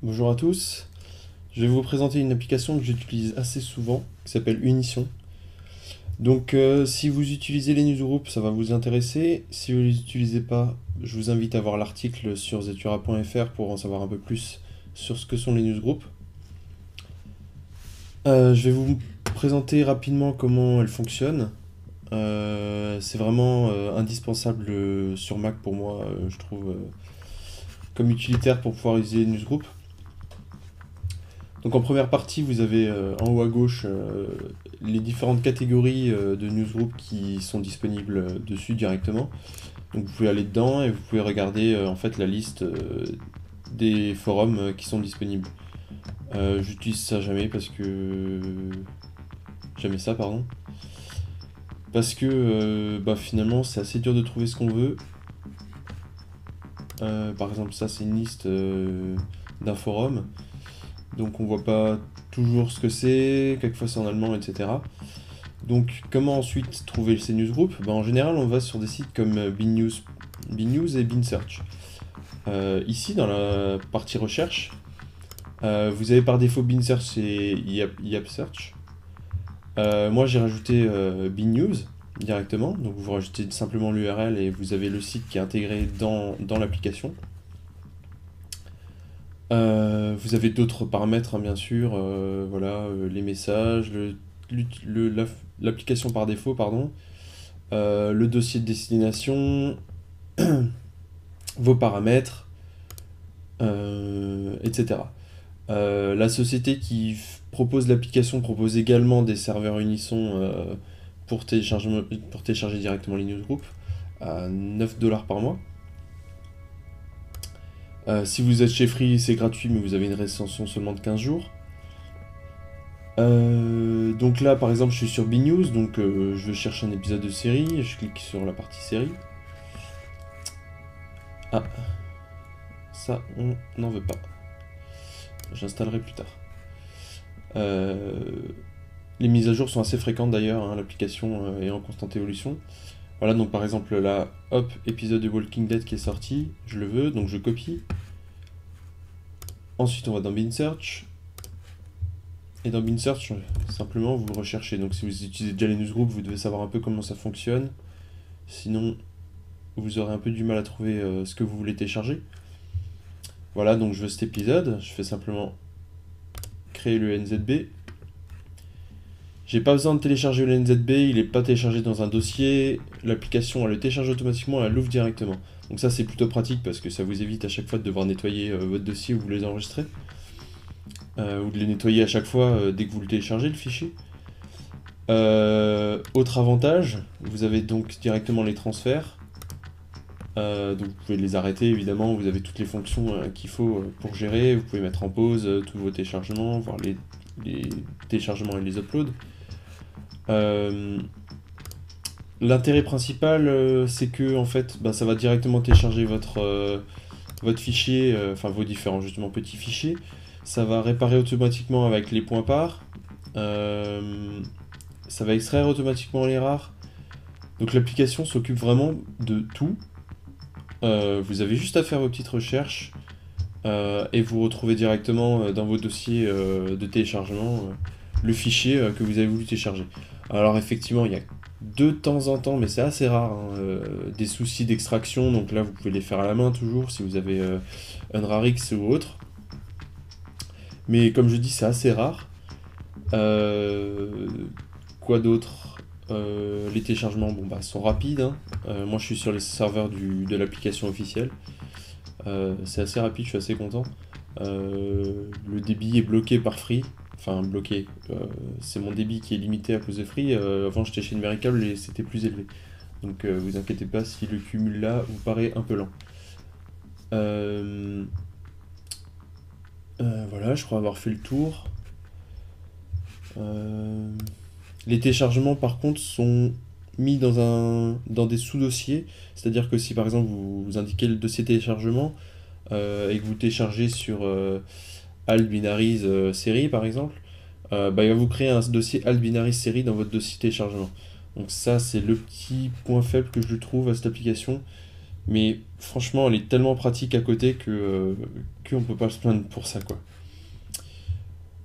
Bonjour à tous, je vais vous présenter une application que j'utilise assez souvent qui s'appelle Unition. Donc si vous utilisez les newsgroups, ça va vous intéresser. Si vous ne les utilisez pas, je vous invite à voir l'article sur zetura.fr pour en savoir un peu plus sur ce que sont les newsgroups. Je vais vous présenter rapidement comment elles fonctionnent. C'est vraiment indispensable sur Mac pour moi, je trouve, comme utilitaire pour pouvoir utiliser les newsgroups. Donc en première partie, vous avez en haut à gauche les différentes catégories de newsgroups qui sont disponibles dessus directement. Donc vous pouvez aller dedans et vous pouvez regarder en fait la liste des forums qui sont disponibles. J'utilise ça jamais parce que jamais ça pardon parce que finalement c'est assez dur de trouver ce qu'on veut. Par exemple ça c'est une liste d'un forum. Donc on voit pas toujours ce que c'est, quelquefois c'est en allemand, etc. Donc comment ensuite trouver ces newsgroups? En général on va sur des sites comme BeanNews et BeanSearch. Ici dans la partie recherche, vous avez par défaut BeanSearch et YapSearch. Moi j'ai rajouté BeanNews directement, donc vous rajoutez simplement l'URL et vous avez le site qui est intégré dans l'application. Vous avez d'autres paramètres, hein, bien sûr, voilà, les messages, l'application par défaut, pardon, le dossier de destination, vos paramètres, etc. La société qui propose l'application propose également des serveurs Unisson pour télécharger directement les newsgroups à 9 $ par mois. Si vous êtes chez Free, c'est gratuit, mais vous avez une rétention seulement de 15 jours. Donc là, par exemple, je suis sur BeNews, donc je cherche un épisode de série, je clique sur la partie série. Ah, ça, on n'en veut pas. J'installerai plus tard. Les mises à jour sont assez fréquentes d'ailleurs, hein, l'application est en constante évolution. Voilà, donc par exemple là, hop, épisode de Walking Dead qui est sorti, je le veux, donc je copie. Ensuite, on va dans BeanSearch. Et dans BeanSearch, simplement, vous recherchez. Donc si vous utilisez déjà les newsgroups, vous devez savoir un peu comment ça fonctionne. Sinon, vous aurez un peu du mal à trouver ce que vous voulez télécharger. Voilà, donc je veux cet épisode. Je fais simplement créer le NZB. J'ai pas besoin de télécharger le NZB, il n'est pas téléchargé dans un dossier. L'application, elle le télécharge automatiquement, elle l'ouvre directement. Donc ça, c'est plutôt pratique parce que ça vous évite à chaque fois de devoir nettoyer votre dossier où vous les enregistrez. Ou de les nettoyer à chaque fois dès que vous le téléchargez, le fichier. Autre avantage, vous avez donc directement les transferts. Donc vous pouvez les arrêter évidemment, vous avez toutes les fonctions qu'il faut pour gérer. Vous pouvez mettre en pause tous vos téléchargements, voir les téléchargements et les uploads. L'intérêt principal, c'est que en fait, ça va directement télécharger votre fichier, enfin vos différents justement petits fichiers. Ça va réparer automatiquement avec les points par. Ça va extraire automatiquement les rares. Donc l'application s'occupe vraiment de tout. Vous avez juste à faire vos petites recherches et vous retrouvez directement dans vos dossiers de téléchargement le fichier que vous avez voulu télécharger. Alors effectivement, il y a de temps en temps, mais c'est assez rare, hein, des soucis d'extraction. Donc là, vous pouvez les faire à la main toujours si vous avez Unrarix ou autre. Mais comme je dis, c'est assez rare. Quoi d'autre? Les téléchargements sont rapides, hein. Moi je suis sur les serveurs de l'application officielle. C'est assez rapide, je suis assez content. Le débit est bloqué par Free. Enfin bloqué. C'est mon débit qui est limité à cause de Free. Avant j'étais chez Numéricable et c'était plus élevé. Donc vous inquiétez pas si le cumul là vous paraît un peu lent. Voilà, je crois avoir fait le tour. Les téléchargements par contre sont mis dans des sous-dossiers, c'est-à-dire que si par exemple vous indiquez le dossier téléchargement et que vous téléchargez sur Alt Binaries série par exemple, il va vous créer un dossier Alt Binaries série dans votre dossier téléchargement. Donc ça c'est le petit point faible que je trouve à cette application, Mais franchement, elle est tellement pratique à côté qu'on peut pas se plaindre pour ça, quoi.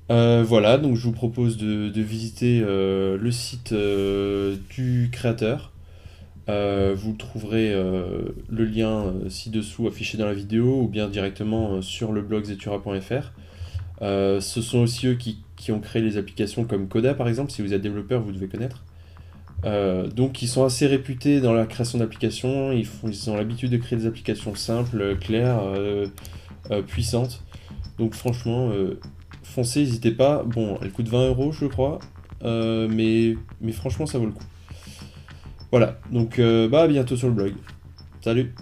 Voilà, donc je vous propose de visiter le site du créateur. Vous trouverez le lien ci-dessous affiché dans la vidéo ou bien directement sur le blog zetura.fr. Ce sont aussi eux qui ont créé les applications comme Coda par exemple, si vous êtes développeur vous devez connaître. Donc ils sont assez réputés dans la création d'applications, ils ont l'habitude de créer des applications simples, claires, puissantes. Donc franchement, foncez, n'hésitez pas. Bon, elle coûte 20 € je crois, mais franchement ça vaut le coup. Voilà, donc bah à bientôt sur le blog. Salut!